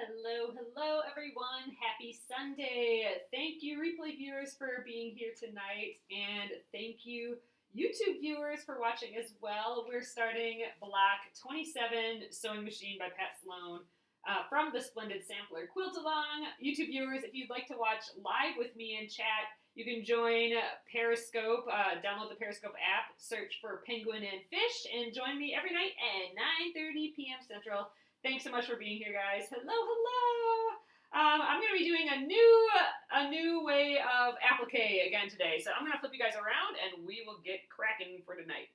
Hello everyone. Happy Sunday. Thank you replay viewers for being here tonight, and thank you YouTube viewers for watching as well. We're starting block 27 Sewing Machine by Pat Sloan from the Splendid Sampler Quilt Along. YouTube viewers, if you'd like to watch live with me and chat, you can join Periscope, download the Periscope app, search for Penguin and Fish, and join me every night at 9:30 p.m. Central. Thanks so much for being here, guys. Hello. I'm going to be doing a new way of applique again today. So I'm going to flip you guys around and we will get cracking for tonight.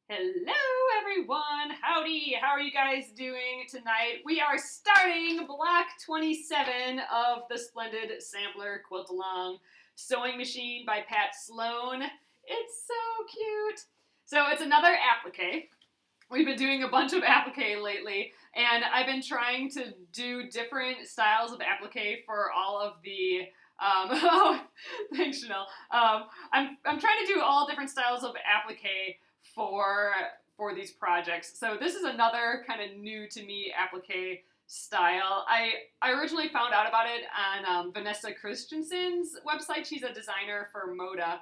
Hello, everyone. Howdy. How are you guys doing tonight? We are starting block 27 of the Splendid Sampler Quilt Along Sewing Machine by Pat Sloan. It's so cute. So it's another applique. We've been doing a bunch of applique lately, and I've been trying to do different styles of applique for all of the, oh, thanks Chanel. I'm trying to do all different styles of applique for these projects. So this is another kind of new to me applique style. I originally found out about it on Vanessa Christensen's website. She's a designer for Moda.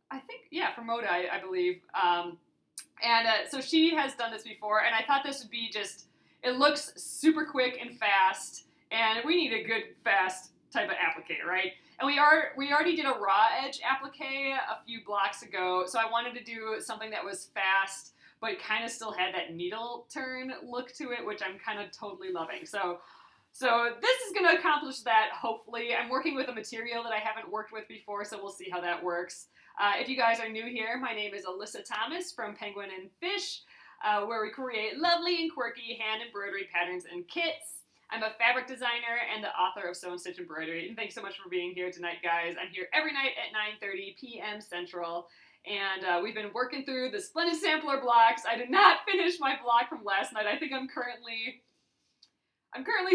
For Moda, I believe. So she has done this before, and I thought this would be it looks super quick and fast, and we need a good, fast type of applique, right? And we already did a raw edge applique a few blocks ago, so I wanted to do something that was fast, but kind of still had that needle turn look to it, which I'm kind of totally loving. So this is going to accomplish that, hopefully. I'm working with a material that I haven't worked with before, so we'll see how that works. If you guys are new here, my name is Alyssa Thomas from Penguin and Fish, where we create lovely and quirky hand embroidery patterns and kits. I'm a fabric designer and the author of Sew and Stitch Embroidery, and thanks so much for being here tonight, guys. I'm here every night at 9:30 p.m. Central, and we've been working through the Splendid Sampler blocks. I did not finish my block from last night. I think I'm currently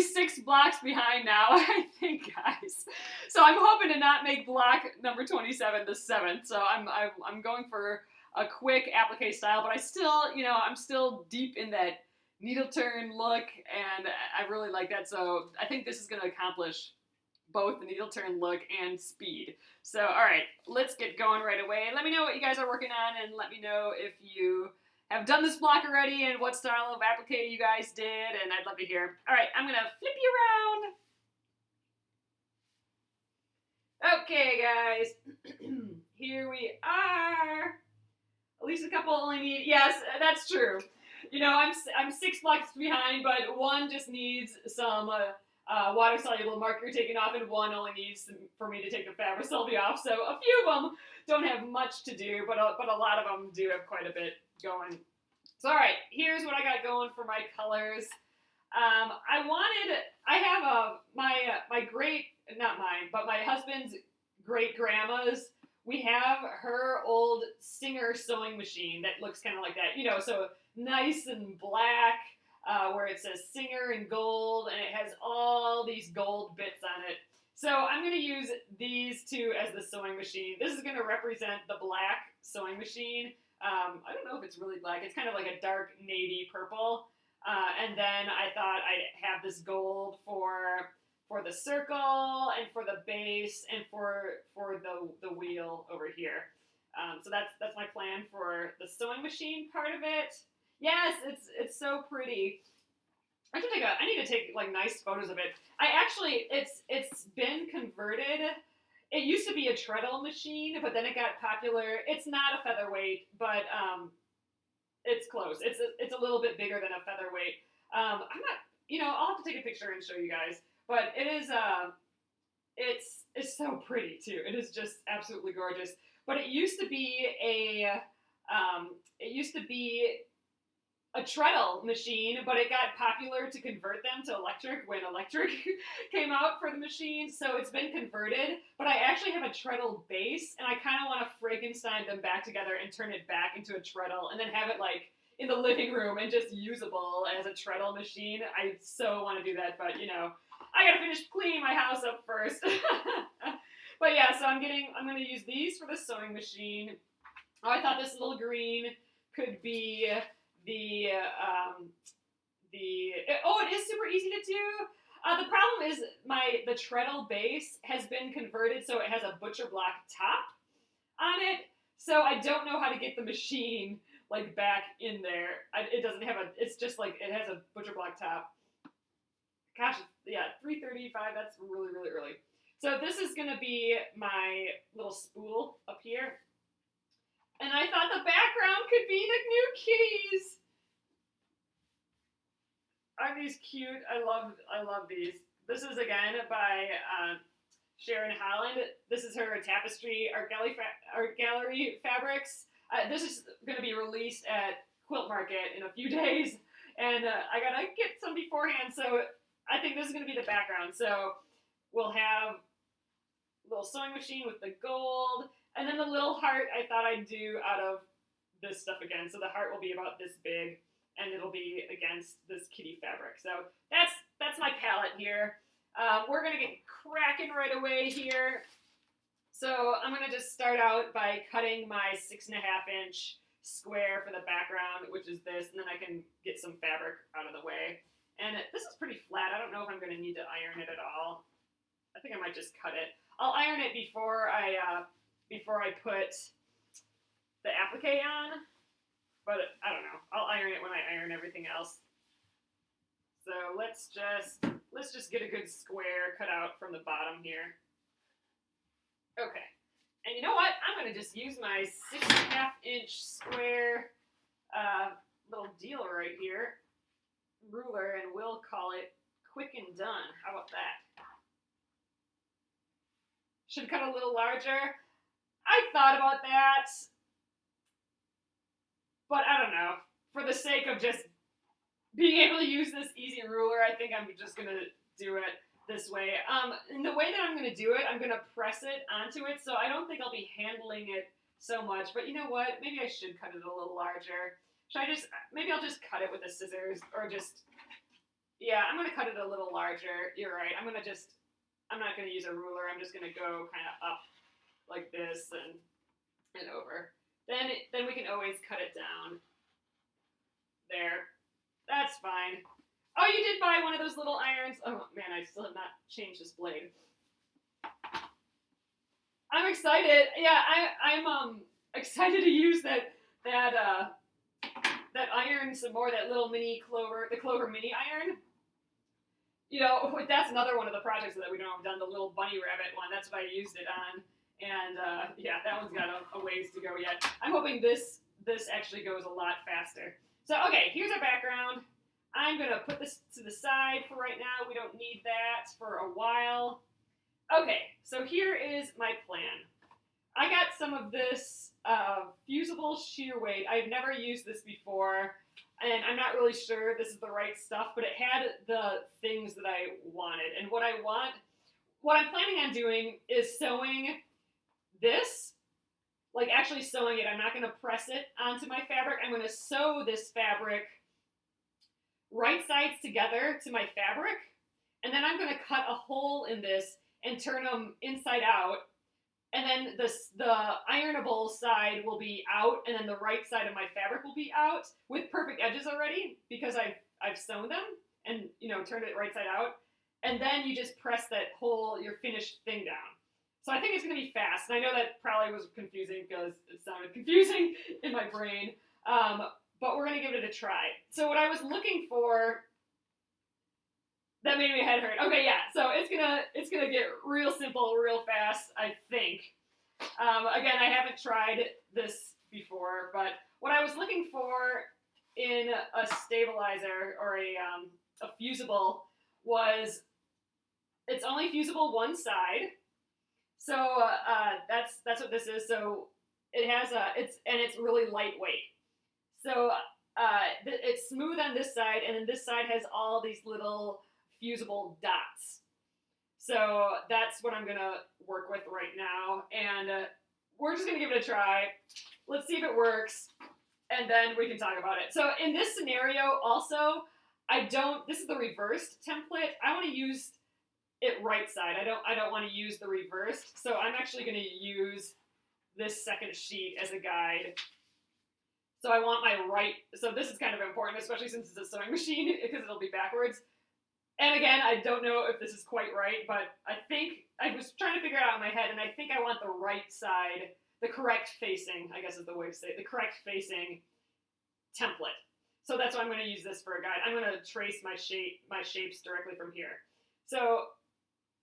6 blocks behind now, I think, guys. So I'm hoping to not make block number 27 the 7th. So I'm going for a quick applique style, but I'm still deep in that needle turn look, and I really like that. So I think this is going to accomplish both the needle turn look and speed. So, all right, let's get going right away. Let me know what you guys are working on, and let me know if you have done this block already and what style of applique you guys did, and I'd love to hear. All right, I'm going to flip you around. Okay, guys, here we are. At least a couple only need, yes, that's true. I'm 6 blocks behind, but one just needs some water-soluble marker taken off, and one only needs for me to take the Fabri-Solvi off. So a few of them don't have much to do, but a lot of them do have quite a bit going. So, all right, here's what I got going for my colors. I have my husband's great grandma's. We have her old Singer sewing machine that looks kind of like that, so nice and black, where it says Singer in gold, and it has all these gold bits on it. So I'm going to use these two as the sewing machine. This is going to represent the black sewing machine. I don't know if it's really black. It's kind of like a dark navy purple. And then I thought I'd have this gold for the circle and for the base and for the wheel over here. So that's my plan for the sewing machine part of it. Yes, it's so pretty. I need to take like nice photos of it. It's been converted. It used to be a treadle machine, but then it got popular. It's not a featherweight, but it's close. It's a little bit bigger than a featherweight. I'll have to take a picture and show you guys. But it is it's so pretty too. It is just absolutely gorgeous. But it used to be a treadle machine, but it got popular to convert them to electric when electric came out for the machine, so it's been converted, but I actually have a treadle base, and I kind of want to Frankenstein them back together and turn it back into a treadle, and then have it like in the living room and just usable as a treadle machine. I so want to do that, but I gotta finish cleaning my house up first. But yeah, so I'm gonna use these for the sewing machine. Oh, I thought this little green could be the it is super easy to do. The problem is the treadle base has been converted so it has a butcher block top on it. So I don't know how to get the machine like back in there. It doesn't have it's just like it has a butcher block top. Gosh, yeah, 3:35. That's really, really early. So this is gonna be my little spool up here, and I thought the background could be the new kitties. Aren't these cute? I love these. This is again by Sharon Holland. This is her tapestry art gallery fabrics. This is going to be released at Quilt Market in a few days, and I gotta get some beforehand. So I think this is going to be the background. So we'll have a little sewing machine with the gold, and then the little heart I thought I'd do out of this stuff again. So the heart will be about this big, and it'll be against this kitty fabric. So that's my palette here. We're gonna get cracking right away here. So I'm gonna just start out by cutting my 6.5-inch square for the background, which is this, and then I can get some fabric out of the way. And this is pretty flat. I don't know if I'm gonna need to iron it at all. I think I might just cut it. I'll iron it before I put the applique on. But I don't know. I'll iron it when I iron everything else. So let's just get a good square cut out from the bottom here. Okay. And you know what? I'm going to just use my 6.5-inch square little deal right here, ruler, and we'll call it quick and done. How about that? Should cut a little larger. I thought about that. But I don't know. For the sake of just being able to use this easy ruler, I think I'm just going to do it this way. And the way that I'm going to do it, I'm going to press it onto it, so I don't think I'll be handling it so much. But you know what? Maybe I should cut it a little larger. Maybe I'll just cut it with the scissors, or yeah, I'm going to cut it a little larger. You're right. I'm not going to use a ruler. I'm just going to go kind of up like this and over. Then we can always cut it down. There. That's fine. Oh, you did buy one of those little irons. Oh, man, I still have not changed this blade. I'm excited. Yeah, I'm excited to use that iron some more, that little the Clover mini iron. You know, that's another one of the projects that we don't have done, the little bunny rabbit one. That's what I used it on. And yeah, that one's got a ways to go yet. I'm hoping this actually goes a lot faster. So, okay, here's our background. I'm going to put this to the side for right now. We don't need that for a while. Okay, so here is my plan. I got some of this fusible sheer weight. I've never used this before, and I'm not really sure this is the right stuff, but it had the things that I wanted. And what I'm planning on doing is sewing this, like actually sewing it. I'm not going to press it onto my fabric. I'm going to sew this fabric right sides together to my fabric, and then I'm going to cut a hole in this and turn them inside out, and then the ironable side will be out, and then the right side of my fabric will be out with perfect edges already, because I've sewn them and, you know, turned it right side out, and then you just press that whole, your finished thing down. So I think it's going to be fast, and I know that probably was confusing because it sounded confusing in my brain, but we're going to give it a try. So what I was looking for, that made my head hurt. Okay, yeah, so it's gonna get real simple, real fast, I think. Again, I haven't tried this before, but what I was looking for in a stabilizer or a fusible was, it's only fusible one side. So that's what this is. So it has it's really lightweight. So it's smooth on this side, and then this side has all these little fusible dots. So that's what I'm gonna work with right now, and we're just gonna give it a try. Let's see if it works, and then we can talk about it. So in this scenario, also, this is the reversed template. I want to use it right side. I don't want to use the reversed. So I'm actually going to use this second sheet as a guide. So I want my right, so this is kind of important, especially since it's a sewing machine, because it'll be backwards. And again, I don't know if this is quite right, but I think, I was trying to figure it out in my head, and I think I want the right side, the correct facing, I guess is the way to say it, the correct facing template. So that's why I'm going to use this for a guide. I'm going to trace my shapes directly from here. So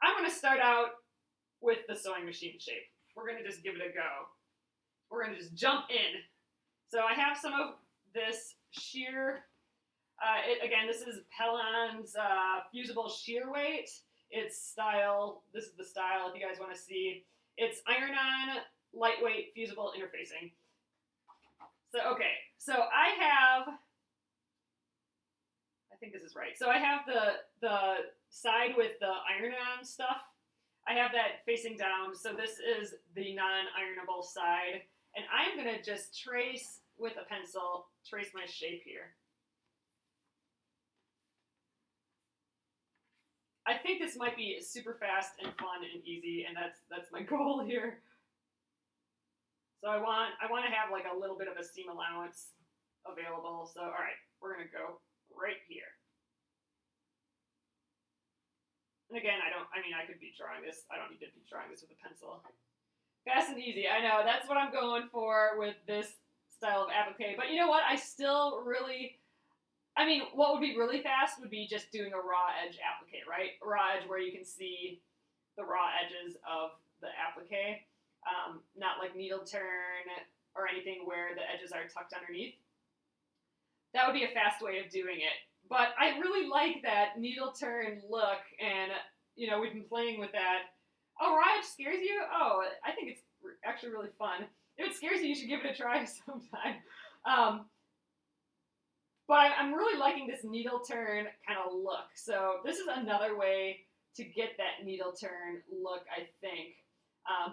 I'm going to start out with the sewing machine shape. We're going to just give it a go. We're going to just jump in. So I have some of this sheer. Again, this is Pellon's fusible shear weight. It's style, this is the style if you guys want to see. It's iron-on, lightweight, fusible interfacing. So, okay, so I think this is right. So I have the side with the iron-on stuff. I have that facing down, so this is the non-ironable side. And I'm going to just trace with a pencil, trace my shape here. I think this might be super fast and fun and easy, and that's my goal here. So I want to have like a little bit of a seam allowance available. So all right, we're gonna go right here. And again, I could be drawing this. I don't need to be drawing this with a pencil. Fast and easy. I know that's what I'm going for with this style of applique. But you know what? I still really. What would be really fast would be just doing a raw edge applique, right? A raw edge where you can see the raw edges of the applique, not like needle turn or anything where the edges are tucked underneath. That would be a fast way of doing it. But I really like that needle turn look, and we've been playing with that. Oh, raw edge scares you? Oh, I think it's actually really fun. If it scares you, you should give it a try sometime. But I'm really liking this needle turn kind of look. So this is another way to get that needle turn look, I think.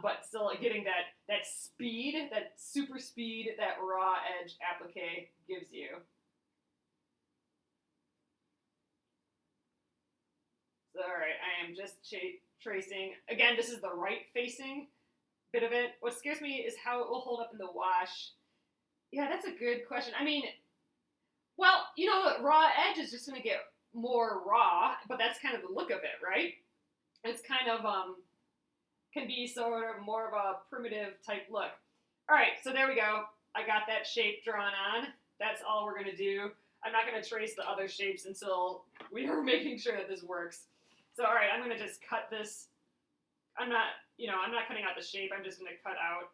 But still getting that speed, that super speed that raw edge applique gives you. So, all right, I am just tracing. Again, this is the right facing bit of it. What scares me is how it will hold up in the wash. Yeah, that's a good question. Well, raw edge is just going to get more raw, but that's kind of the look of it, right? It's kind of, can be sort of more of a primitive type look. All right, so there we go. I got that shape drawn on. That's all we're going to do. I'm not going to trace the other shapes until we are making sure that this works. So, all right, I'm going to just cut this. I'm not cutting out the shape. I'm just going to cut out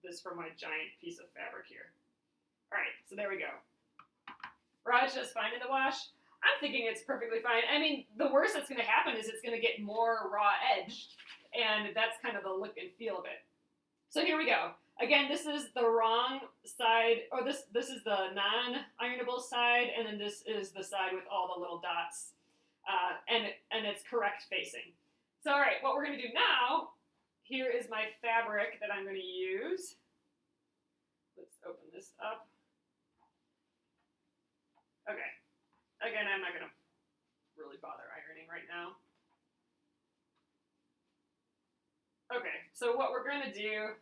this from my giant piece of fabric here. All right, so there we go. Raw edge just fine in the wash. I'm thinking it's perfectly fine. The worst that's going to happen is it's going to get more raw edge, and that's kind of the look and feel of it. So here we go. Again, this is the wrong side, or this is the non-ironable side, and then this is the side with all the little dots, and it's correct facing. So all right, what we're going to do now, here is my fabric that I'm going to use. Let's open this up. Okay. Again, I'm not going to really bother ironing right now. Okay, so what we're going to do,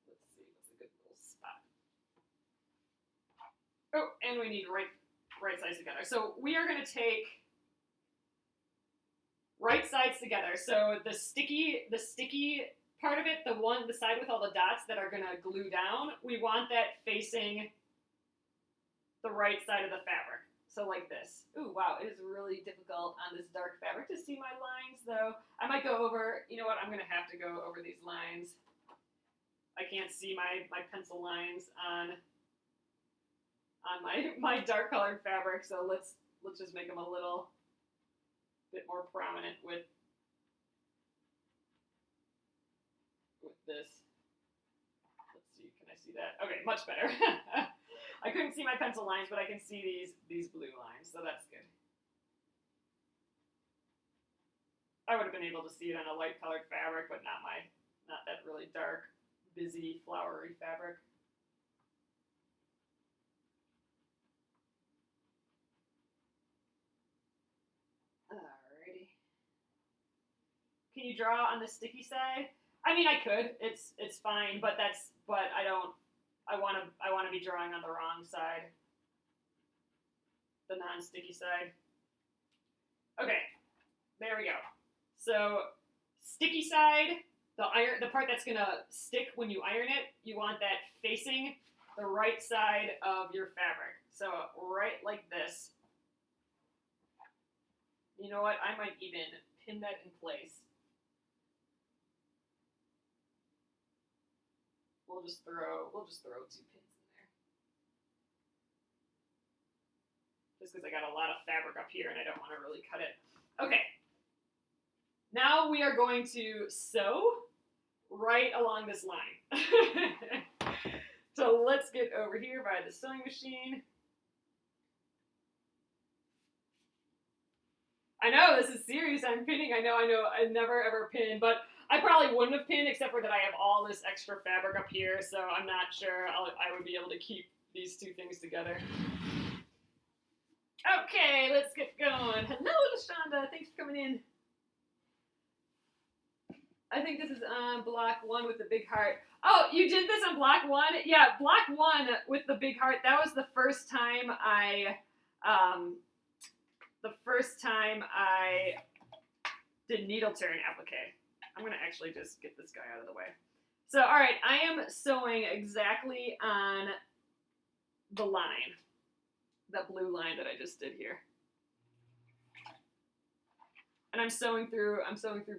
let's see, what's a good little spot? Oh, and we need right sides together. So we are going to take right sides together. So the sticky part of it, the side with all the dots that are going to glue down, we want that facing the right side of the fabric. So like this. Ooh, wow, it is really difficult on this dark fabric to see my lines, though. I might go over, you know what, I'm going to have to go over these lines. I can't see my pencil lines on my dark colored fabric, so let's just make them a little bit more prominent with this. Let's see, can I see that? Okay, much better. I couldn't see my pencil lines, but I can see these blue lines, so that's good. I would have been able to see it on a light colored fabric, but not that really dark, busy, flowery fabric. Alrighty. Can you draw on the sticky side? I could. It's fine, but I don't. I want to be drawing on the wrong side, the non-sticky side. Okay, there we go. So sticky side, the part that's gonna stick when you iron it, you want that facing the right side of your fabric. So right like this. You know what? I might even pin that in place. We'll just throw 2 pins in there. Just because I got a lot of fabric up here and I don't want to really cut it. Okay. Now we are going to sew right along this line. So let's get over here by the sewing machine. I know, this is serious. I'm pinning. I know. I never ever pin, but I probably wouldn't have pinned except for that I have all this extra fabric up here, so I'm not sure I would be able to keep these two things together. Okay, let's get going. Hello, LaShonda. Thanks for coming in. I think this is on block 1 with the big heart. Oh, you did this on block 1? Yeah, block 1 with the big heart. That was the first time I did needle turn applique. I'm gonna actually just get this guy out of the way. So, all right, I am sewing exactly on the line, that blue line that I just did here. And I'm sewing through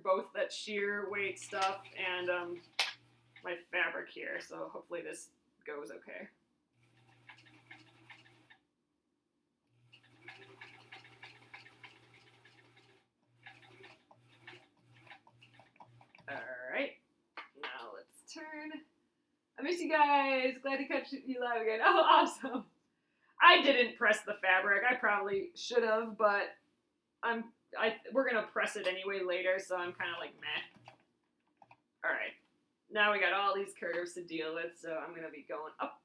both that sheer weight stuff and my fabric here. So hopefully this goes okay. All right, now let's turn. I miss you guys. Glad to catch you live again. Oh, awesome. I didn't press the fabric. I probably should have, but we're gonna press it anyway later, so I'm kind of like meh. All right, now we got all these curves to deal with, so I'm gonna be going up,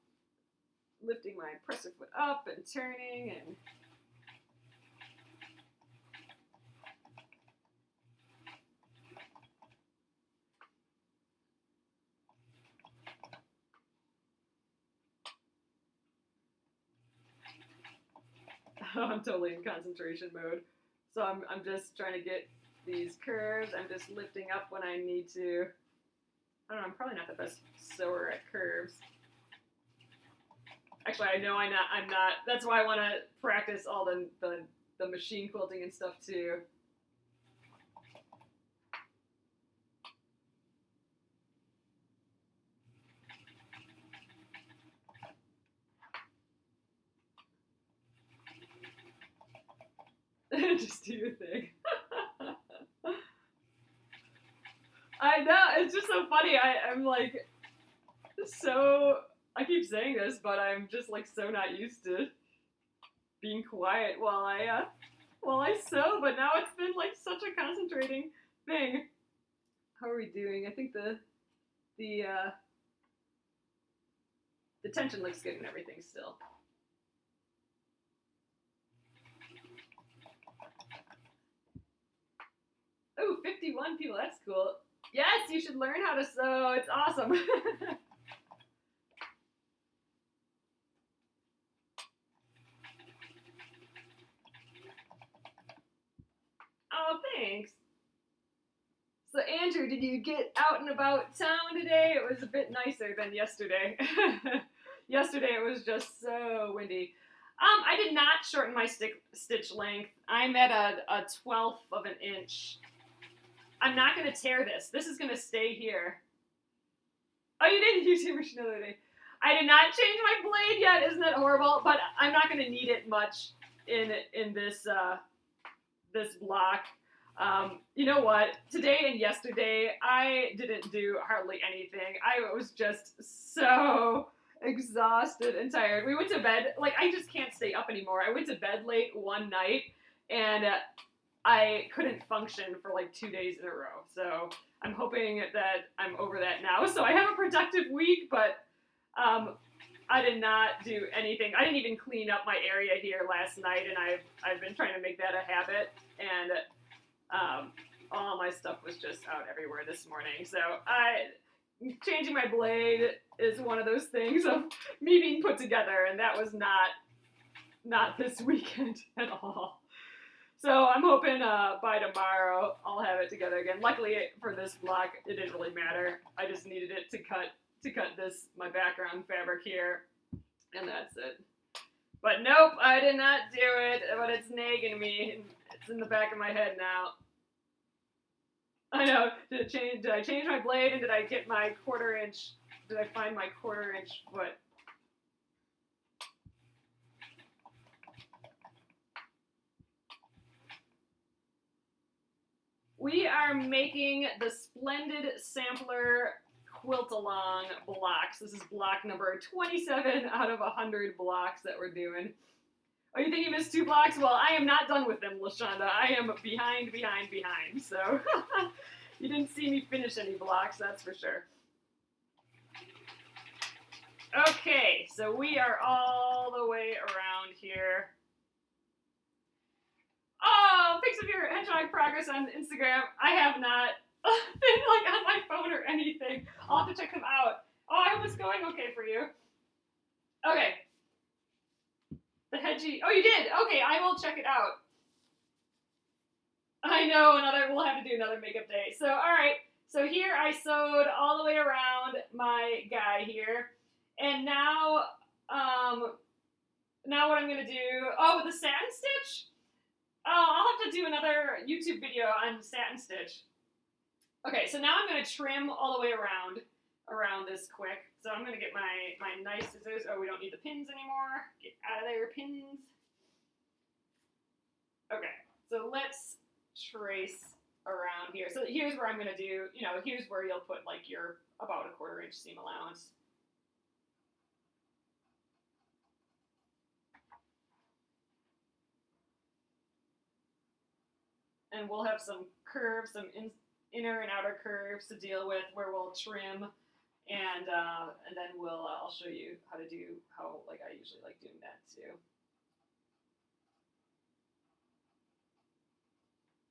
lifting my presser foot up and turning and. I'm totally in concentration mode. So I'm just trying to get these curves. I'm just lifting up when I need to. I don't know, I'm probably not the best sewer at curves. Actually, I know I'm not. That's why I want to practice all the machine quilting and stuff too. Just do your thing. I know, it's just so funny. I'm like, I keep saying this, but I'm just like so not used to being quiet while I sew, but now it's been like such a concentrating thing. How are we doing? I think the tension looks good and everything still. Oh, 51 people, that's cool. Yes, you should learn how to sew. It's awesome. Oh, thanks. So, Andrew, did you get out and about town today? It was a bit nicer than yesterday. Yesterday it was just so windy. I did not shorten my stitch length. I'm at a 1/12 of an inch. I'm not going to tear this. This is going to stay here. Oh, you did use your machine the other day. I did not change my blade yet. Isn't that horrible? But I'm not going to need it much in this this block. You know what? Today and yesterday, I didn't do hardly anything. I was just so exhausted and tired. We went to bed. Like, I just can't stay up anymore. I went to bed late one night, and I couldn't function for like 2 days in a row. So I'm hoping that I'm over that now. So I have a productive week, but I did not do anything. I didn't even clean up my area here last night, and I've been trying to make that a habit. And all my stuff was just out everywhere this morning. So changing my blade is one of those things of me being put together, and that was not this weekend at all. So I'm hoping by tomorrow I'll have it together again. Luckily for this block, it didn't really matter. I just needed it to cut this, my background fabric here, and that's it. But nope, I did not do it, but it's nagging me. It's in the back of my head now. I know, did I change my blade, and did I get my did I find my 1/4 inch foot? We are making the Splendid Sampler Quilt Along blocks. This is block number 27 out of 100 blocks that we're doing. Oh, you think you missed 2 blocks? Well, I am not done with them, LaShonda. I am behind. So you didn't see me finish any blocks, that's for sure. Okay, so we are all the way around here. Oh, pics of your hedgehog progress on Instagram. I have not been like on my phone or anything. I'll have to check them out. Oh, I hope it's going okay for you. Okay. The hedgie. Oh, you did? Okay, I will check it out. I know, we'll have to do another makeup day. So, all right. So here I sewed all the way around my guy here. And now what I'm going to do, with the satin stitch? I'll have to do another YouTube video on satin stitch. Okay, so now I'm going to trim all the way around this quick. So I'm going to get my nice scissors. Oh, we don't need the pins anymore. Get out of there, pins. Okay, so let's trace around here. So here's where I'm going to do, here's where you'll put like your about a 1/4 inch seam allowance. And we'll have some curves, some inner and outer curves to deal with where we'll trim, and then I'll show you how I usually like doing that too.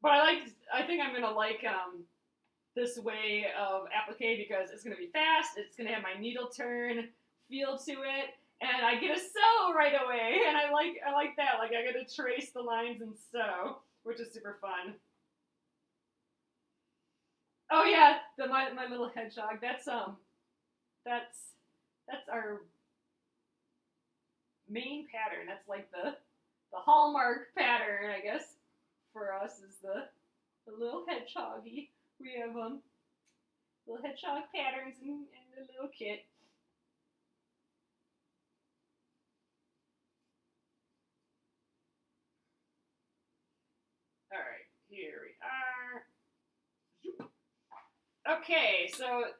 But I think I'm gonna like this way of applique because it's gonna be fast. It's gonna have my needle turn feel to it, and I get to sew right away. And I like that. Like I get to trace the lines and sew, which is super fun. Oh yeah, my little hedgehog. That's our main pattern. That's like the hallmark pattern, I guess, for us is the little hedgehoggy. We have little hedgehog patterns in the little kit. All right, here we are. Okay, so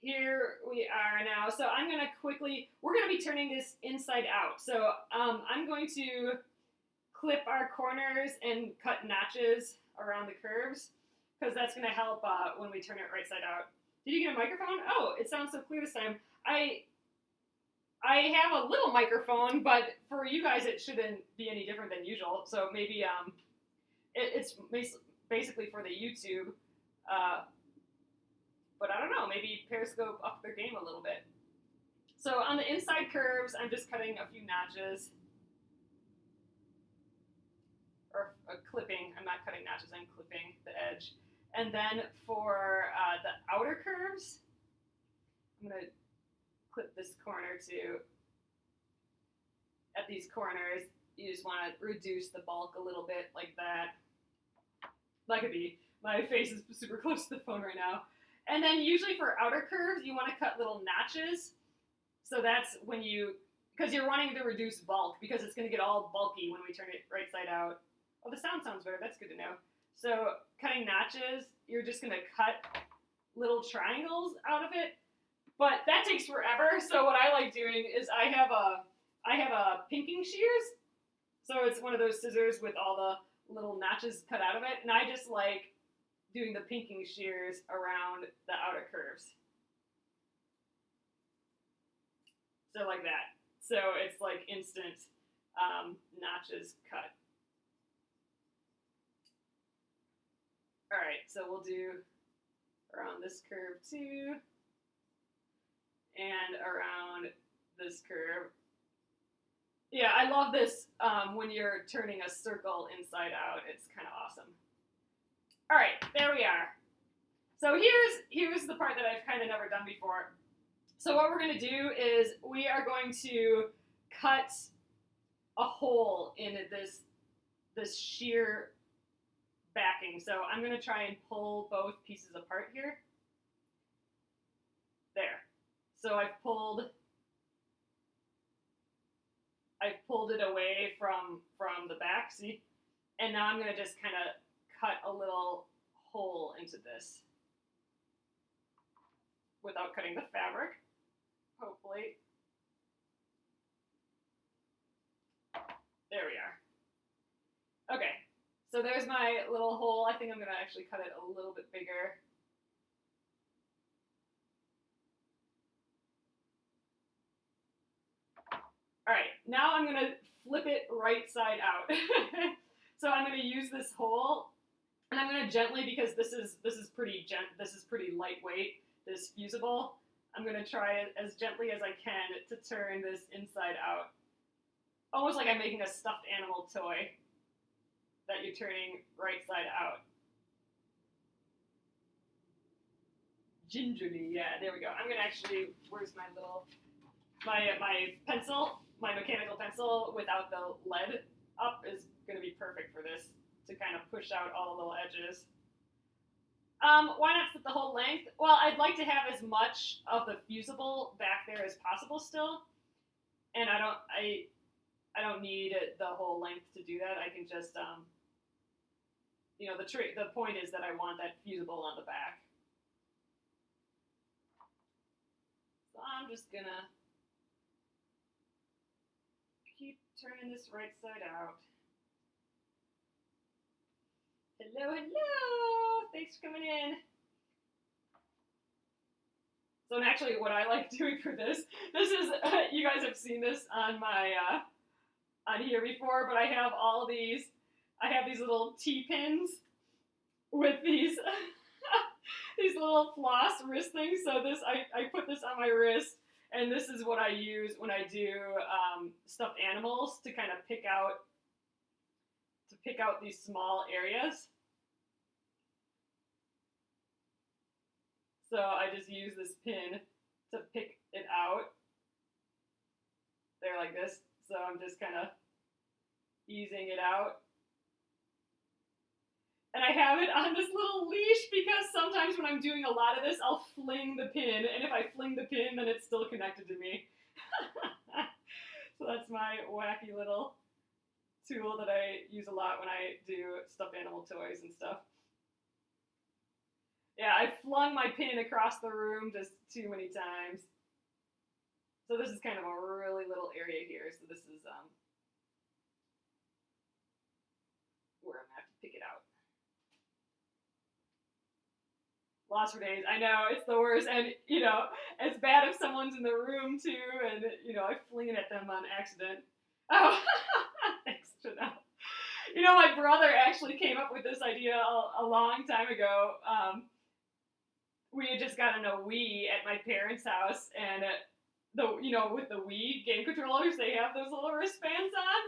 here we are now. So I'm going to we're going to be turning this inside out. So I'm going to clip our corners and cut notches around the curves because that's going to help when we turn it right side out. Did you get a microphone? Oh, it sounds so clear this time. I have a little microphone, but for you guys it shouldn't be any different than usual. So maybe it's basically for the YouTube, but I don't know, maybe Periscope upped their game a little bit. So on the inside curves, I'm just cutting a few notches, or clipping. I'm not cutting notches, I'm clipping the edge. And then for the outer curves, I'm going to clip this corner too. At these corners, you just want to reduce the bulk a little bit like that. That could be, my face is super close to the phone right now. And then usually for outer curves, you want to cut little notches. So that's when because you're wanting to reduce bulk because it's going to get all bulky when we turn it right side out. Oh, the sound sounds better. That's good to know. So cutting notches, you're just going to cut little triangles out of it. But that takes forever. So what I like doing is I have a pinking shears. So it's one of those scissors with all the little notches cut out of it. And I just like doing the pinking shears around the outer curves. So like that. So it's like instant notches cut. All right, so we'll do around this curve too. and around this curve. Yeah, I love this when you're turning a circle inside out. It's kind of awesome. All right, there we are. So here's the part that I've kind of never done before. So what we're going to do is we are going to cut a hole in this sheer backing. So I'm going to try and pull both pieces apart here. There. So I've pulled it away from the back, see? And now I'm going to just kind of cut a little hole into this without cutting the fabric, hopefully. There we are. Okay, so there's my little hole. I think I'm going to actually cut it a little bit bigger. All right, now I'm going to flip it right side out. So I'm going to use this hole, and I'm going to gently, because this is pretty lightweight, this fusible. I'm going to try it as gently as I can to turn this inside out. Almost like I'm making a stuffed animal toy that you're turning right side out. Gingerly, yeah, there we go. I'm going to actually, where's my little, my pencil, my mechanical pencil without the lead up is going to be perfect for this, to kind of push out all the little edges. Why not split the whole length? Well, I'd like to have as much of the fusible back there as possible still, and I don't need the whole length to do that. I can just, the point is that I want that fusible on the back. So I'm just gonna keep turning this right side out. Hello, hello! Thanks for coming in. So, and actually, what I like doing for this is, you guys have seen this on my, on here before, but I have these little T-pins with these, these little floss wrist things. So I put this on my wrist, and this is what I use when I do stuffed animals to kind of pick out these small areas. So I just use this pin to pick it out. There, like this. So I'm just kind of easing it out. And I have it on this little leash because sometimes when I'm doing a lot of this, I'll fling the pin. And if I fling the pin, then it's still connected to me. So that's my wacky little tool that I use a lot when I do stuffed animal toys and stuff. Yeah, I flung my pin across the room just too many times. So this is kind of a really little area here. So this is where I'm gonna have to pick it out. Lost for days. I know, it's the worst. And, it's bad if someone's in the room too, and, I fling it at them on accident. Oh, thanks for that. My brother actually came up with this idea a long time ago. We had just gotten a Wii at my parents' house, and with the Wii game controllers, they have those little wristbands on.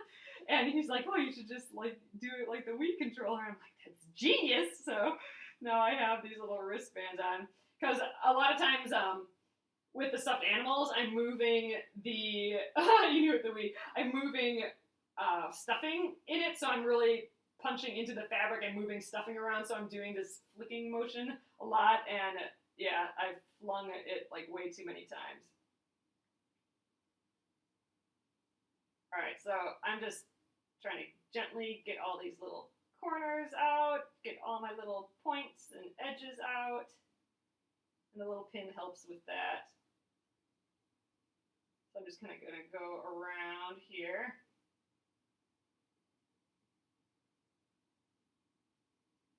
And he's like, "Oh, you should just do it like the Wii controller." I'm like, "That's genius!" So now I have these little wristbands on, because a lot of times with the stuffed animals, I'm moving I'm moving stuffing in it, so I'm really punching into the fabric and moving stuffing around, so I'm doing this flicking motion a lot, and yeah, I've flung it way too many times. Alright, so I'm just trying to gently get all these little corners out, get all my little points and edges out, and the little pin helps with that. So I'm just kind of going to go around here.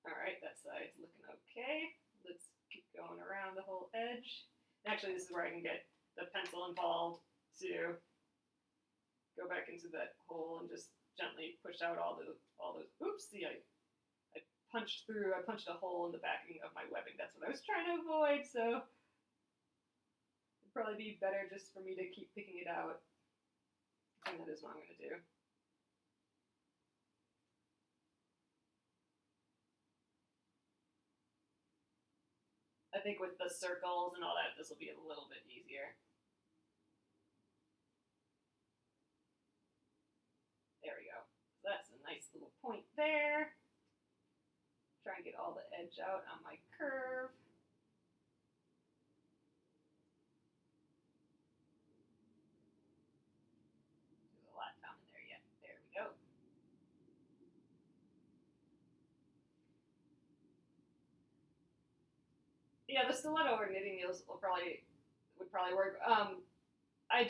Alright, that side's looking okay. Let's keep going around the whole edge. Actually, this is where I can get the pencil involved to go back into that hole and just gently push out all those, oops, see, I punched a hole in the backing of my webbing. That's what I was trying to avoid, so probably be better just for me to keep picking it out. And that is what I'm going to do. I think with the circles and all that, this will be a little bit easier. There we go. So that's a nice little point there. Try and get all the edge out on my curve. There's a lot down in there yet. There we go. Yeah, the stiletto or knitting needles would probably work. I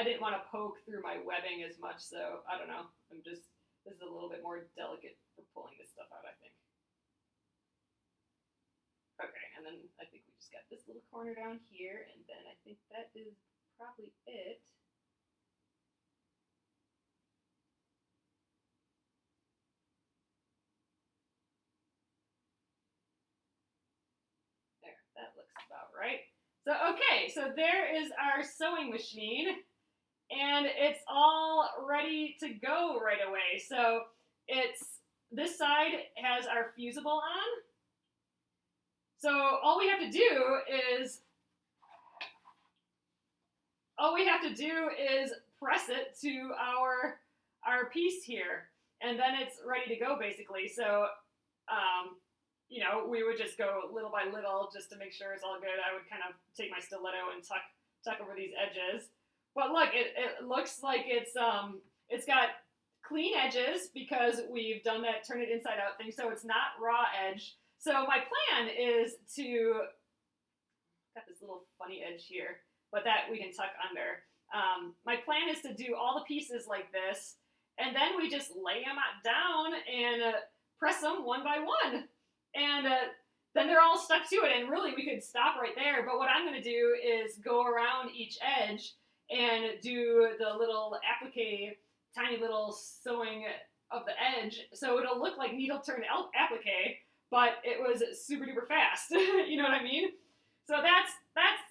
didn't want to poke through my webbing as much, so I don't know. This is a little bit more delicate for pulling this stuff out, I think. Okay, and then I think we just got this little corner down here, and then I think that is probably it. There, that looks about right. So, okay, so there is our sewing machine, and it's all ready to go right away. So this side has our fusible on. So all we have to do is press it to our piece here, and then it's ready to go basically. So you know, we would just go little by little just to make sure it's all good. I would kind of take my stiletto and tuck over these edges. But look, it looks like it's got clean edges because we've done that turn it inside out thing, so it's not raw edge. So my plan is to, got this little funny edge here, but that we can tuck under. My plan is to do all the pieces like this, and then we just lay them down and press them one by one. And then they're all stuck to it, and really we could stop right there, but what I'm going to do is go around each edge and do the little applique, tiny little sewing of the edge, so it'll look like needle turn applique, but it was super duper fast. You know what I mean? So that's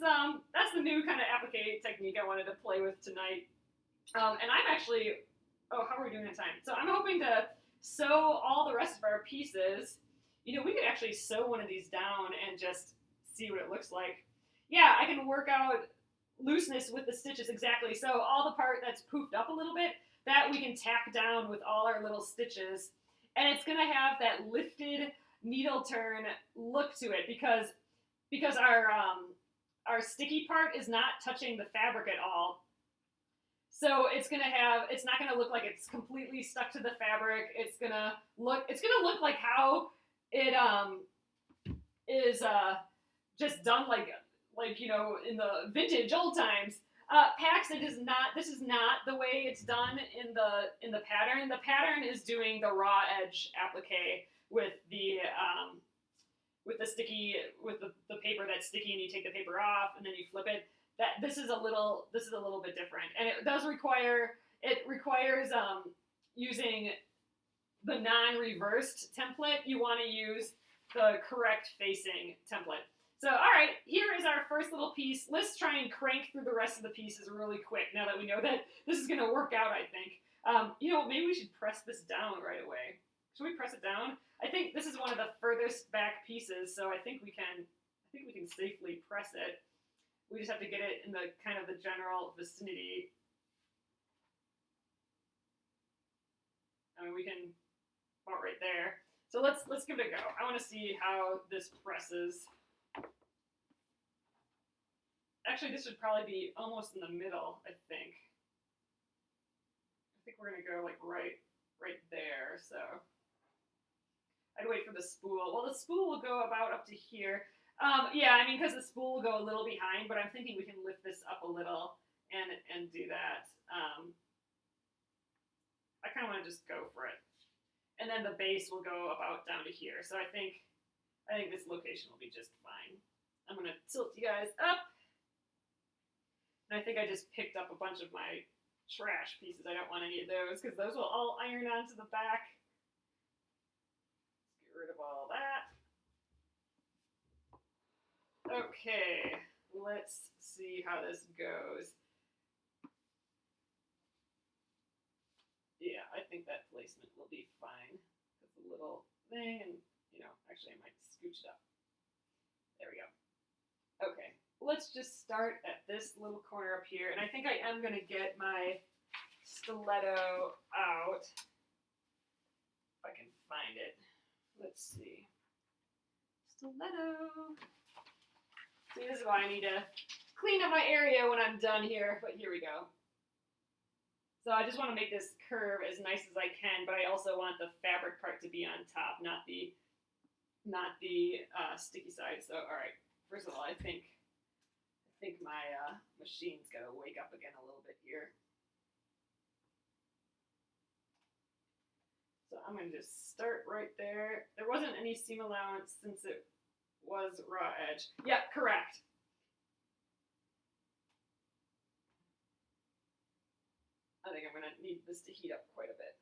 the new kind of applique technique I wanted to play with tonight. And I'm actually, how are we doing in time? So I'm hoping to sew all the rest of our pieces. You know, we could actually sew one of these down and just see what it looks like. Yeah, I can work out looseness with the stitches, exactly. So all the part that's poofed up a little bit, that we can tack down with all our little stitches. And it's going to have that lifted needle turn look to it because our sticky part is not touching the fabric at all. So it's not going to look like it's completely stuck to the fabric. It's going to look like how it is just done like you know, in the vintage old times. This is not the way it's done in the pattern. The pattern is doing the raw edge applique with the paper that's sticky, and you take the paper off and then you flip it. This is a little bit different, and it requires using the non-reversed template. You want to use the correct facing template. So, all right, here is our first little piece. Let's try and crank through the rest of the pieces really quick now that we know that this is going to work out, I think. You know, maybe we should press this down right away. Should we press it down? I think this is one of the furthest back pieces, so I think we can safely press it. We just have to get it in the kind of the general vicinity. I mean, we can about right there. So let's give it a go. I want to see how this presses. Actually, this should probably be almost in the middle, I think. I think we're going to go like right there, so. I'd wait for the spool. Well, the spool will go about up to here. Yeah, I mean, because the spool will go a little behind, but I'm thinking we can lift this up a little and do that. I kind of want to just go for it. And then the base will go about down to here. So I think this location will be just fine. I'm going to tilt you guys up. And I think I just picked up a bunch of my trash pieces. I don't want any of those because those will all iron onto the back. Let's get rid of all that. Okay. let's see how this goes. Yeah, I think that placement will be fine. It's a little thing, and actually I might scooch it up. There we go. Okay, let's just start at this little corner up here, and I think I am gonna get my stiletto out if I can find it. Let's see. Stiletto. See, this is why I need to clean up my area when I'm done here, but here we go. So I just want to make this curve as nice as I can, but I also want the fabric part to be on top, not the sticky side. So all right, first of all, I think my machine's got to wake up again a little bit here. So I'm going to just start right there. There wasn't any seam allowance since it was raw edge. Yep, correct. I think I'm going to need this to heat up quite a bit.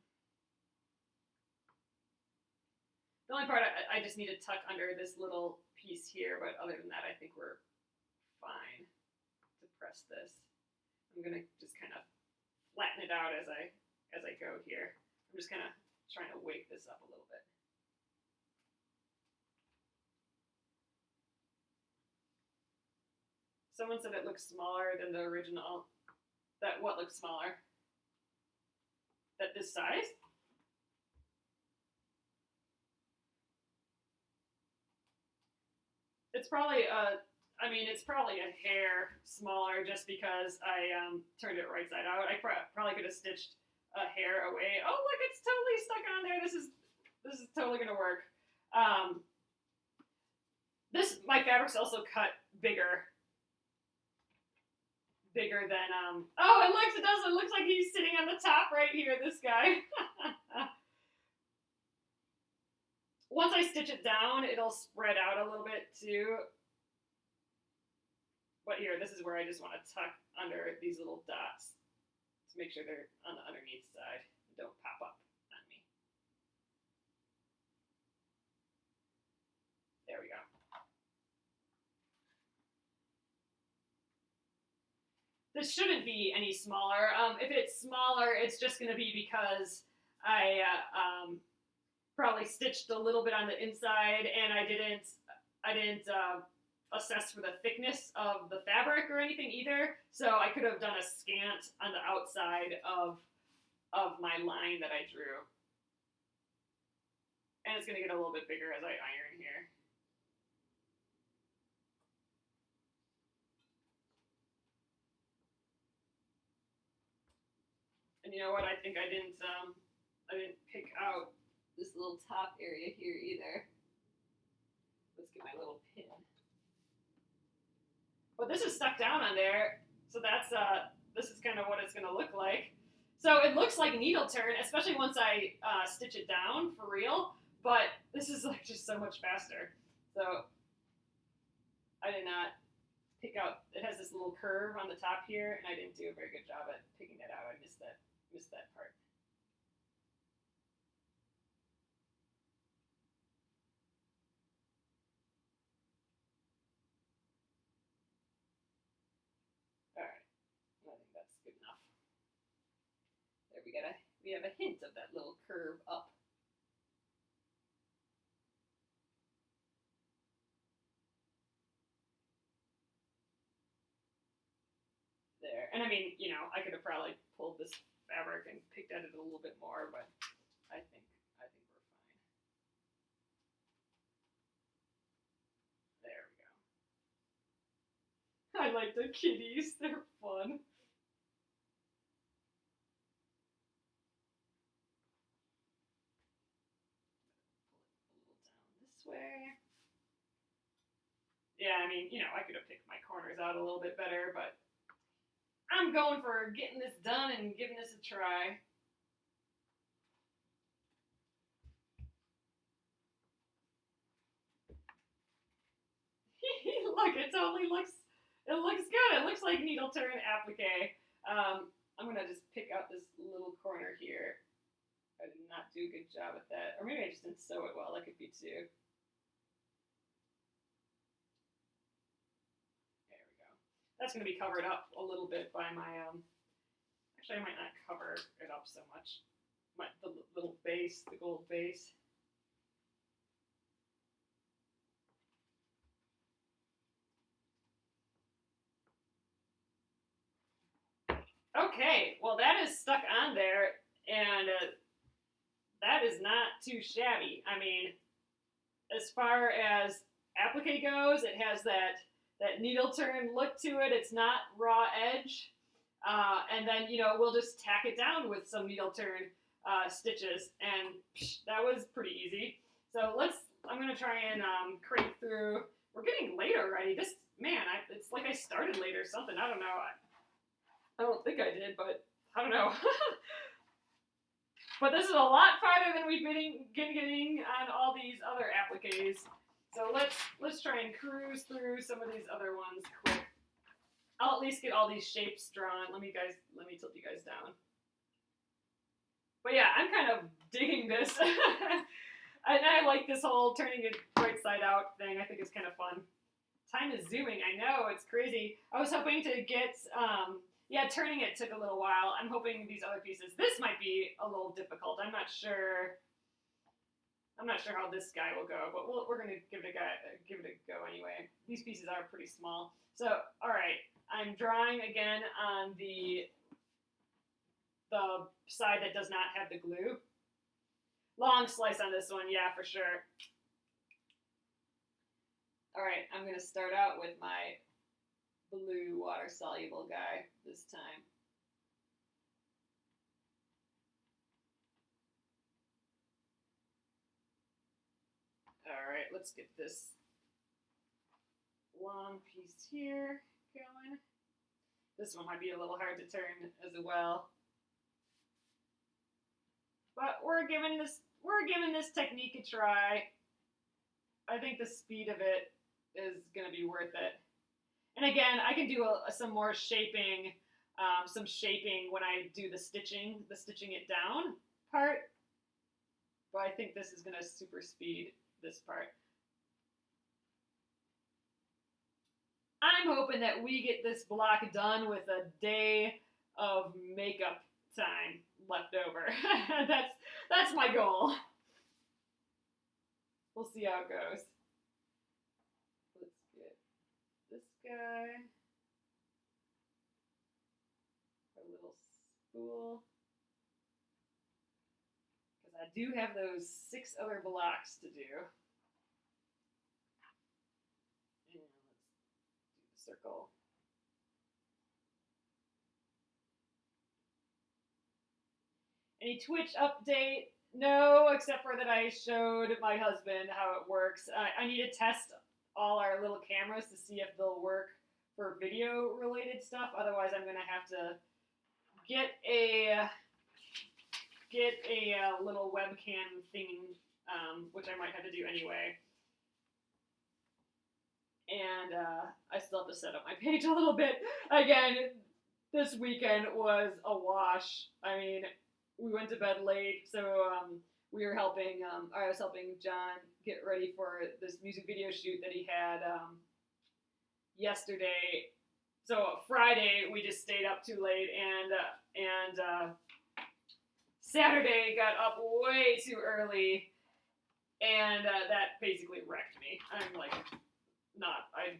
The only part I just need to tuck under this little piece here, but other than that, I think we're fine to press this. I'm going to just kind of flatten it out as I go here. I'm just kind of trying to wake this up a little bit. Someone said it looks smaller than the original. That what looks smaller? That this size? It's probably it's probably a hair smaller just because I turned it right side out. I probably could have stitched a hair away. Oh look, it's totally stuck on there. This is totally gonna work. My fabric's also cut bigger than oh, it looks like he's sitting on the top right here, this guy. Once I stitch it down, it'll spread out a little bit too. But here, this is where I just want to tuck under these little dots to make sure they're on the underneath side and don't pop up on me. There we go. This shouldn't be any smaller. If it's smaller, it's just going to be because I probably stitched a little bit on the inside, and I didn't assess for the thickness of the fabric or anything either. So I could have done a scant on the outside of my line that I drew, and it's going to get a little bit bigger as I iron here. And you know what? I think I didn't pick out this little top area here either. Let's get my little pin. But this is stuck down on there, so that's this is kind of what it's going to look like. So it looks like needle turn, especially once I stitch it down for real. But this is like just so much faster. So I did not pick out. It has this little curve on the top here, and I didn't do a very good job at picking that out. I missed that part. All right, I think that's good enough. There we have a hint of that little curve up. There, and I mean, I could have probably pulled this fabric and picked at it a little bit more, but I think we're fine. There we go. I like the kitties, they're fun. Pull it a little down this way. Yeah, I mean, I could have picked my corners out a little bit better, but I'm going for getting this done and giving this a try. Look, it looks good. It looks like needle turn applique. I'm gonna just pick out this little corner here. I did not do a good job at that, or maybe I just didn't sew it well. That could be too. There we go. that's going to be covered up a little bit by my, actually I might not cover it up so much. The little base, the gold base. Okay, well that is stuck on there, and that is not too shabby. I mean, as far as applique goes, it has that needle turn look to it. It's not raw edge. And then, we'll just tack it down with some needle turn stitches, and that was pretty easy. So I'm going to try and crate through. We're getting late already. It's like I started late or something. I don't know. I don't think I did, but I don't know. But this is a lot farther than we've been getting on all these other appliques. So let's try and cruise through some of these other ones quick. I'll at least get all these shapes drawn. Let me tilt you guys down. But yeah, I'm kind of digging this. And I like this whole turning it right side out thing. I think it's kind of fun. Time is zooming. I know, it's crazy. I was hoping to get, turning it took a little while. I'm hoping these other pieces, this might be a little difficult. I'm not sure how this guy will go, but we're going to give it a go anyway. These pieces are pretty small. So, all right, I'm drawing again on the side that does not have the glue. Long slice on this one, yeah, for sure. All right, I'm going to start out with my blue water-soluble guy this time. All right, let's get this long piece here going. This one might be a little hard to turn as well. But we're giving this technique a try. I think the speed of it is going to be worth it. And again, I can do some more shaping, when I do the stitching it down part. But I think this is going to super speed this part. I'm hoping that we get this block done with a day of makeup time left over. That's my goal. We'll see how it goes. Let's get this guy. A little spool. Because I do have those 6 other blocks to do. And let's do the circle. Any Twitch update? No, except for that I showed my husband how it works. I need to test all our little cameras to see if they'll work for video related stuff. Otherwise, I'm gonna have to get a little webcam thing, which I might have to do anyway. And I still have to set up my page a little bit. Again, this weekend was a wash. I mean, we went to bed late, so we were helping. I was helping John get ready for this music video shoot that he had yesterday. So Friday we just stayed up too late, and Saturday got up way too early, and that basically wrecked me. I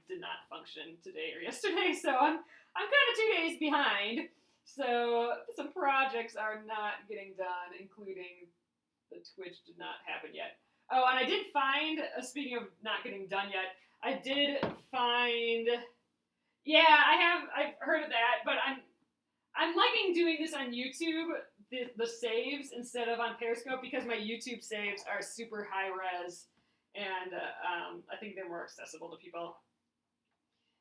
did not function today or yesterday, so I'm kind of 2 days behind. So some projects are not getting done, including the Twitch did not happen yet. Oh, and I did find, speaking of not getting done yet, I did find, I've heard of that, but I'm liking doing this on YouTube, the saves, instead of on Periscope, because my YouTube saves are super high res, and I think they're more accessible to people.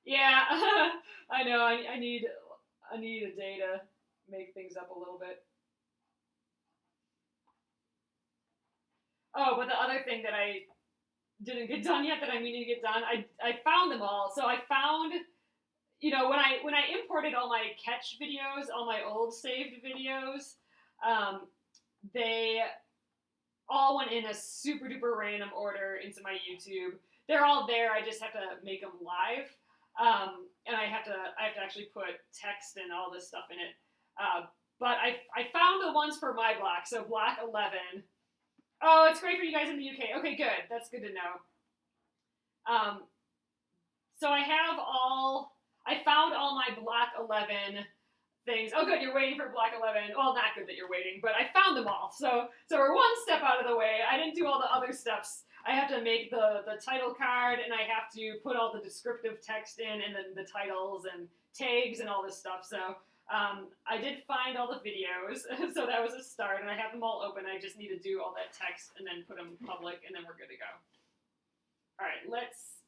Yeah, I know, I need a day to make things up a little bit. Oh, but the other thing that I didn't get done yet that I'm meaning to get done, I found them all. So I found, when I imported all my catch videos, all my old saved videos, they all went in a super duper random order into my YouTube. They're all there. I just have to make them live. And I have to actually put text and all this stuff in it. But I found the ones for my block, so block 11. Oh, it's great for you guys in the UK. Okay, good. That's good to know. So I found all my block 11 things. Oh, good, you're waiting for block 11. Well, not good that you're waiting, but I found them all. So we're one step out of the way. I didn't do all the other steps. I have to make the title card, and I have to put all the descriptive text in, and then the titles and tags and all this stuff. So I did find all the videos, so that was a start, and I have them all open. I just need to do all that text and then put them public, and then we're good to go. All right, let's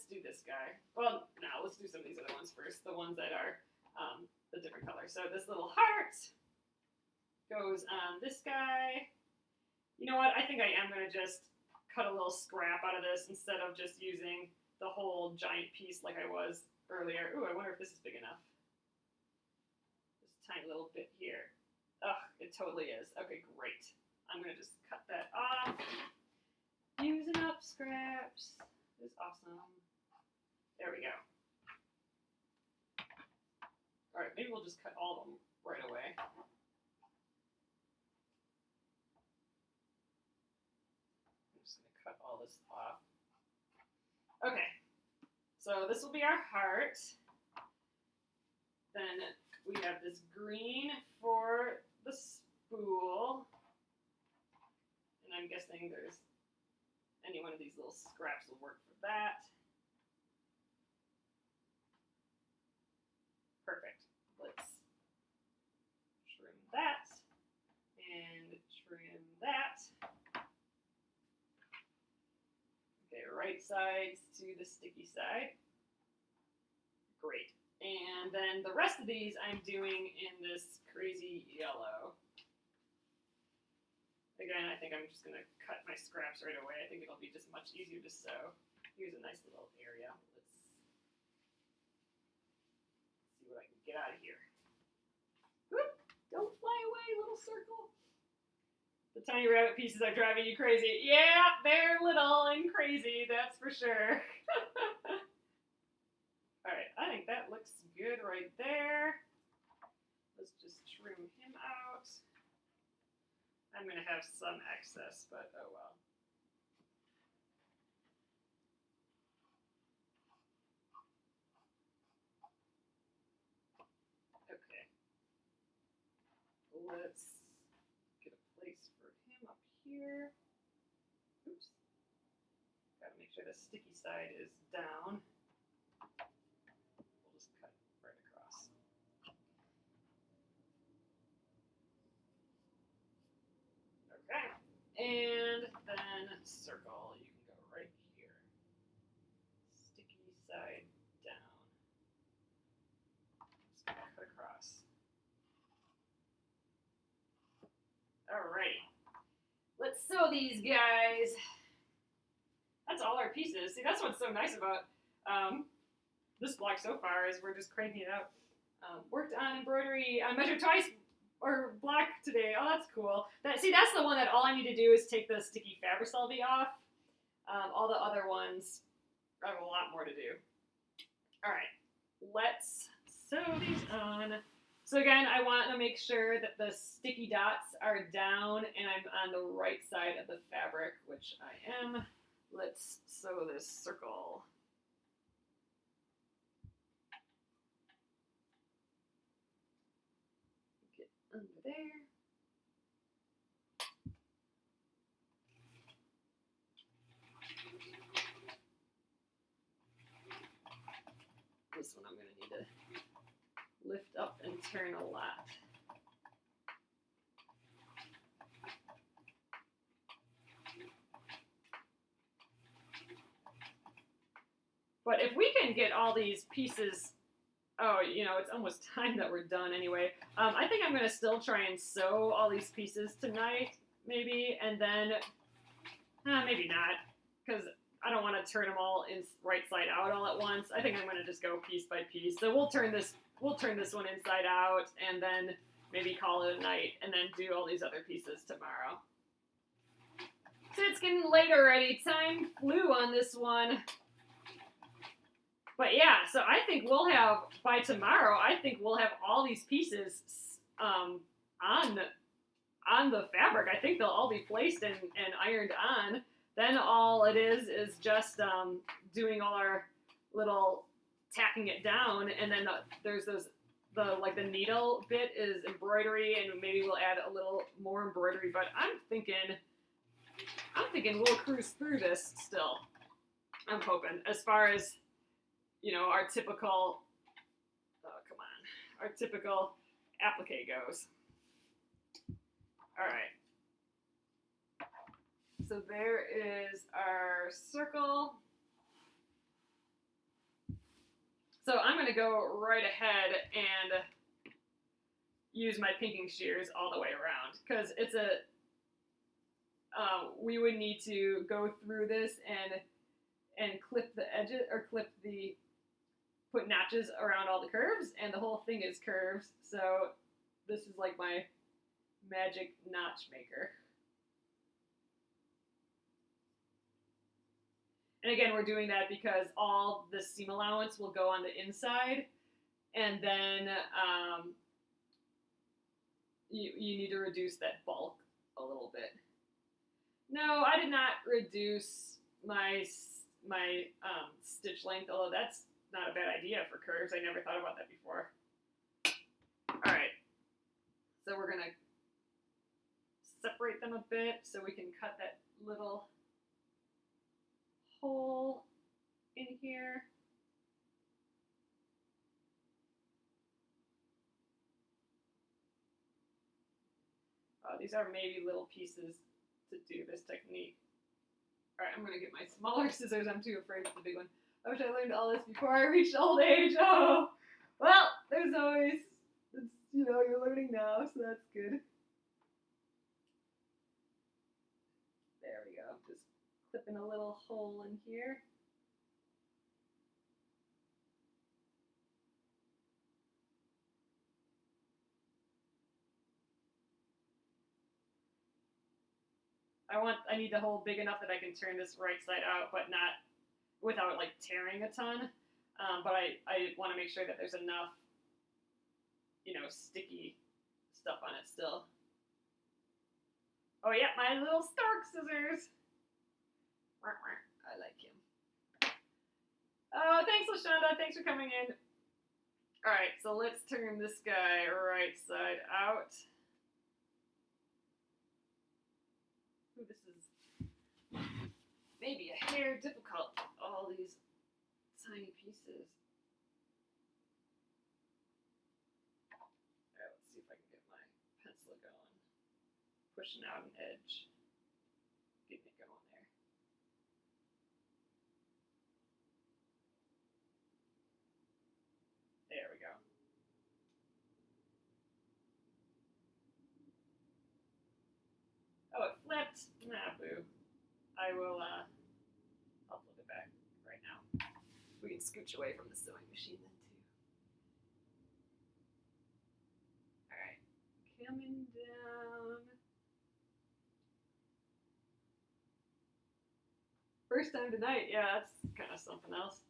do this guy. Well, no, let's do some of these other ones first, the ones that are the different colors. So this little heart goes on this guy. You know what? I think I am going to just cut a little scrap out of this instead of just using the whole giant piece like I was earlier. Ooh, I wonder if this is big enough. This tiny little bit here. Ugh, it totally is. Okay, great. I'm going to just cut that off. Using up scraps is awesome. There we go. All right, maybe we'll just cut all of them right away. Cut all this off. Okay, so this will be our heart. Then we have this green for the spool. And I'm guessing there's any one of these little scraps will work for that. Perfect. Let's trim that and trim that. Right sides to the sticky side. Great. And then the rest of these I'm doing in this crazy yellow. Again, I think I'm just going to cut my scraps right away. I think it'll be just much easier to sew. Here's a nice little area. Let's see what I can get out of here. Whoop! Don't fly away, little circle. The tiny rabbit pieces are driving you crazy. Yeah, they're little and crazy, that's for sure. All right, I think that looks good right there. Let's just trim him out. I'm going to have some excess, but oh well. Okay. Let's here. Oops. Gotta make sure the sticky side is down. We'll just cut right across. Okay. And then circle. You can go right here. Sticky side down. Just cut across. Alrighty. Let's sew these guys. That's all our pieces. See, that's what's so nice about this block so far is we're just cranking it out. Worked on embroidery on measure twice or block today. Oh, that's cool. That's the one that all I need to do is take the sticky Fabricelli off. All the other ones, I have a lot more to do. All right, let's sew these on. So again, I want to make sure that the sticky dots are down and I'm on the right side of the fabric, which I am. Let's sew this circle. Get under there. This one I'm going to need to lift up and turn a lot. But if we can get all these pieces, oh, you know, it's almost time that we're done anyway. I think I'm going to still try and sew all these pieces tonight, maybe, and then, maybe not, because I don't want to turn them all in right side out all at once. I think I'm going to just go piece by piece. So we'll turn this one inside out, and then maybe call it a night, and then do all these other pieces tomorrow. So it's getting late already. Time flew on this one. But yeah, so I think we'll have, by tomorrow, I think we'll have all these pieces on the fabric. I think they'll all be placed and ironed on. Then all it is just doing all our little tacking it down, and then there's the needle bit is embroidery, and maybe we'll add a little more embroidery. But I'm thinking we'll cruise through this still. I'm hoping, as far as our typical, our typical applique goes. All right. So there is our circle. So I'm going to go right ahead and use my pinking shears all the way around, because it's we would need to go through this and clip the edges, or put notches around all the curves, and the whole thing is curves. So this is like my magic notch maker. And again, we're doing that because all the seam allowance will go on the inside, and then you need to reduce that bulk a little bit. No, I did not reduce my stitch length, although that's not a bad idea for curves. I never thought about that before. All right, so we're gonna separate them a bit so we can cut that little hole in here. These are maybe little pieces to do this technique. All right, I'm gonna get my smaller scissors. I'm too afraid of the big one. I wish I learned all this before I reached old age. Oh, well, there's always, you're learning now, so that's good. There we go. Just clipping a little hole in here. I need the hole big enough that I can turn this right side out, but not without like tearing a ton. But I want to make sure that there's enough, sticky stuff on it still. Oh yeah, my little Stark scissors. I like him. Oh, thanks, LaShonda. Thanks for coming in. All right, so let's turn this guy right side out. Ooh, this is maybe a hair difficult. All these tiny pieces. All right, let's see if I can get my pencil going. Pushing out an edge. Getting it going there. There we go. Oh, it flipped. Nah, boo. I will, I'll flip it back right now. We can scooch away from the sewing machine then, too. All right, coming down. First time tonight, yeah, that's kind of something else.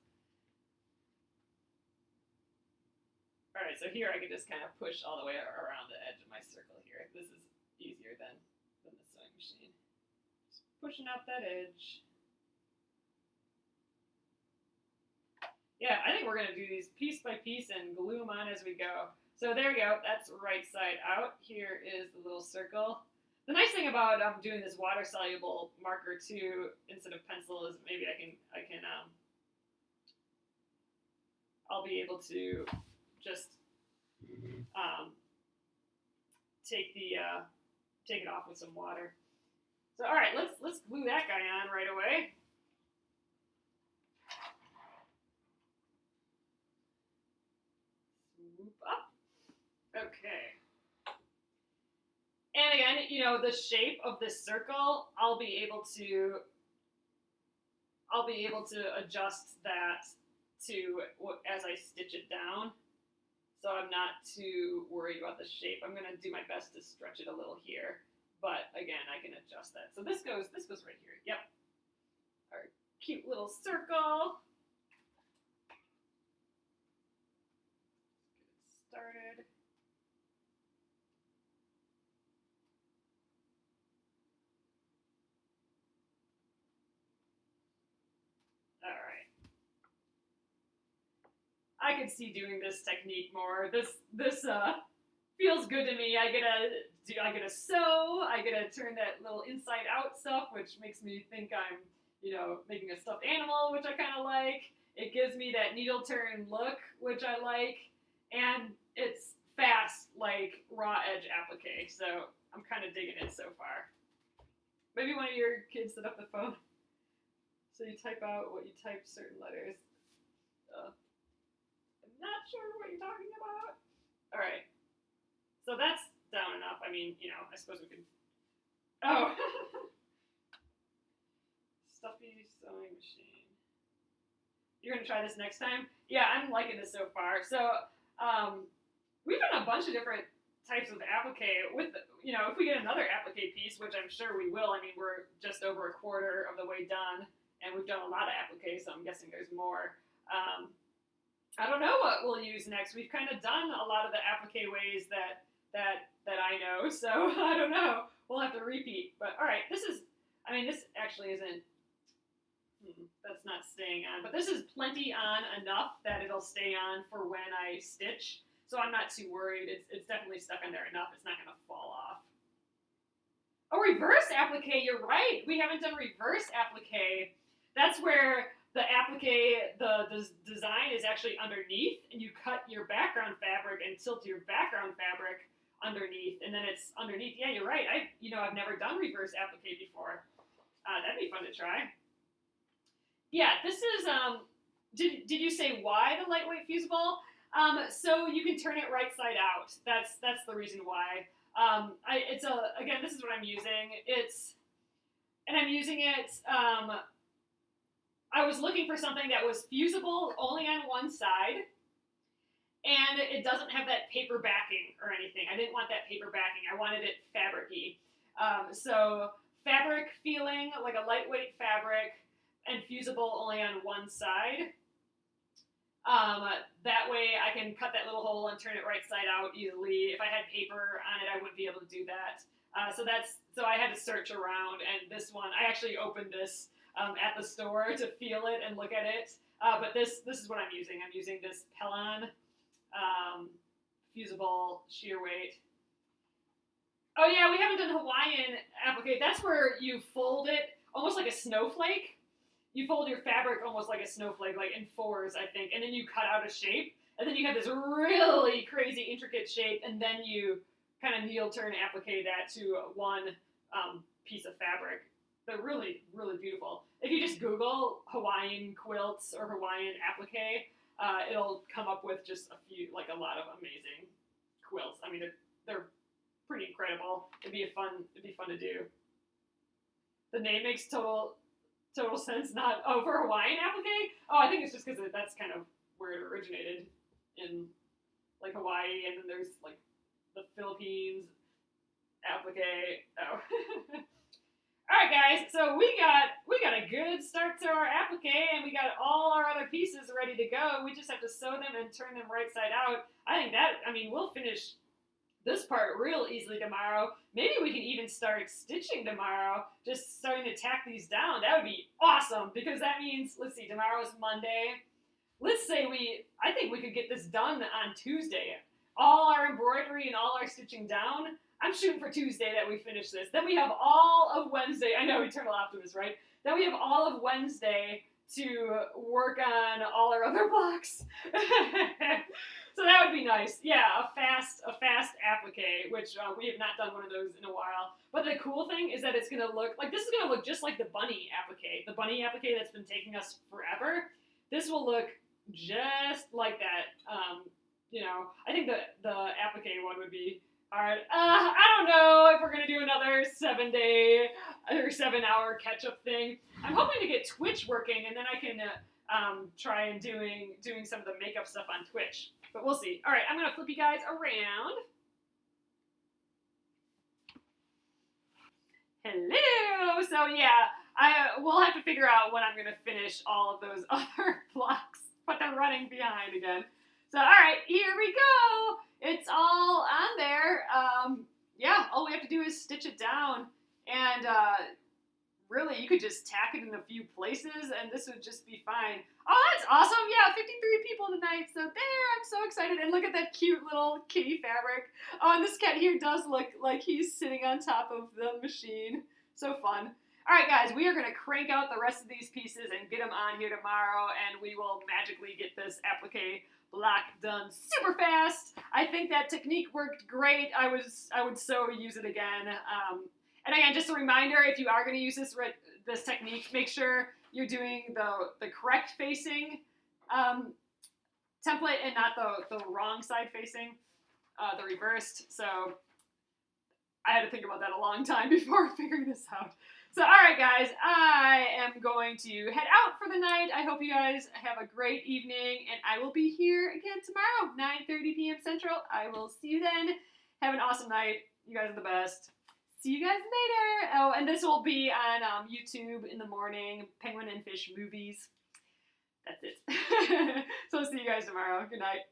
All right, so here I can just kind of push all the way around the edge of my circle here. This is easier than the sewing machine. Just pushing out that edge. Yeah, I think we're going to do these piece by piece and glue them on as we go. So there we go. That's right side out. Here is the little circle. The nice thing about doing this water-soluble marker too, instead of pencil, is maybe I'll be able to just take it off with some water. So all right, let's glue that guy on right away. Swoop up. Okay. And again, the shape of this circle, I'll be able to adjust that to as I stitch it down. So I'm not too worried about the shape. I'm going to do my best to stretch it a little here, but again, I can adjust that. So this goes right here. Yep. Our cute little circle. I could see doing this technique more. This feels good to me. I get to sew. I get to turn that little inside out stuff, which makes me think I'm, making a stuffed animal, which I kind of like. It gives me that needle turn look, which I like, and it's fast like raw edge applique. So I'm kind of digging it so far. Maybe one of your kids set up the phone. So you type out what you type certain letters. I'm not sure what you're talking about. All right. So that's down enough. I mean, I suppose we could. Oh. Stuffy sewing machine. You're going to try this next time? Yeah, I'm liking this so far. So we've done a bunch of different types of applique with, if we get another applique piece, which I'm sure we will. I mean, we're just over a quarter of the way done, and we've done a lot of applique, so I'm guessing there's more. I don't know what we'll use next. We've kind of done a lot of the applique ways that I know, so I don't know. We'll have to repeat. But all right, this actually isn't. That's not staying on, but this is plenty on enough that it'll stay on for when I stitch. So I'm not too worried. It's definitely stuck on there enough. It's not going to fall off. Oh, reverse applique. You're right. We haven't done reverse applique. That's where the applique, the design is actually underneath, and you cut your background fabric and tilt your background fabric underneath, and then it's underneath. Yeah, you're right. I've never done reverse applique before. That'd be fun to try. Yeah, this is, did you say why the lightweight fusible? So you can turn it right side out. That's the reason why. Again, this is what I'm using. I'm using it, I was looking for something that was fusible only on one side, and it doesn't have that paper backing or anything. I didn't want that paper backing. I wanted it fabric-y. So fabric feeling, like a lightweight fabric, and fusible only on one side. That way I can cut that little hole and turn it right side out easily. If I had paper on it, I wouldn't be able to do that. So I had to search around, and this one, I actually opened this at the store to feel it and look at it. But this is what I'm using. I'm using this Pellon fusible sheer weight. Oh yeah, we haven't done Hawaiian applique. That's where you fold it almost like a snowflake. You fold your fabric almost like a snowflake, like in fours, I think, and then you cut out a shape, and then you have this really crazy intricate shape, and then you kind of needle turn applique that to one piece of fabric. They're really, really beautiful. If you just Google Hawaiian quilts or Hawaiian applique, it'll come up with just a lot of amazing quilts. I mean, they're pretty incredible. It'd be fun to do. The name makes total sense. Not for Hawaiian applique. Oh, I think it's just because that's kind of where it originated in like Hawaii, and then there's like the Philippines applique. Oh. All right, guys. So we got a good start to our applique, and we got all our other pieces ready to go. We just have to sew them and turn them right side out. We'll finish this part real easily tomorrow. Maybe we can even start stitching tomorrow, just starting to tack these down. That would be awesome, because that means, let's see, tomorrow's Monday. Let's say I think we could get this done on Tuesday. All our embroidery and all our stitching down. I'm shooting for Tuesday that we finish this. Then we have all of Wednesday. I know, eternal optimist, right? Then we have all of Wednesday to work on all our other blocks. So that would be nice. Yeah, a fast applique, which we have not done one of those in a while. But the cool thing is that it's going to look like, this is going to look just like the bunny applique. The bunny applique that's been taking us forever. This will look just like that. I think the applique one would be hard. I don't know if we're going to do another 7-day or 7-hour catch-up thing. I'm hoping to get Twitch working, and then I can try and doing some of the makeup stuff on Twitch. But we'll see. All right, I'm going to flip you guys around. Hello! So yeah, we'll have to figure out when I'm going to finish all of those other blocks, but they're running behind again. So all right, here we go. It's all on there. Yeah, all we have to do is stitch it down and really, you could just tack it in a few places and this would just be fine. Oh, that's awesome. Yeah, 53 people tonight. So there, I'm so excited. And look at that cute little kitty fabric. Oh, and this cat here does look like he's sitting on top of the machine. So fun. All right, guys, we are going to crank out the rest of these pieces and get them on here tomorrow, and we will magically get this applique block done super fast. I think that technique worked great. I would so use it again. And again, just a reminder, if you are going to use this technique, make sure you're doing the correct facing template and not the wrong side facing, the reversed. So I had to think about that a long time before figuring this out. So, all right, guys, I am going to head out for the night. I hope you guys have a great evening, and I will be here again tomorrow, 9:30 p.m. Central. I will see you then. Have an awesome night. You guys are the best. See you guys later. Oh, and this will be on YouTube in the morning, Penguin and Fish movies. That's it. So, see you guys tomorrow. Good night.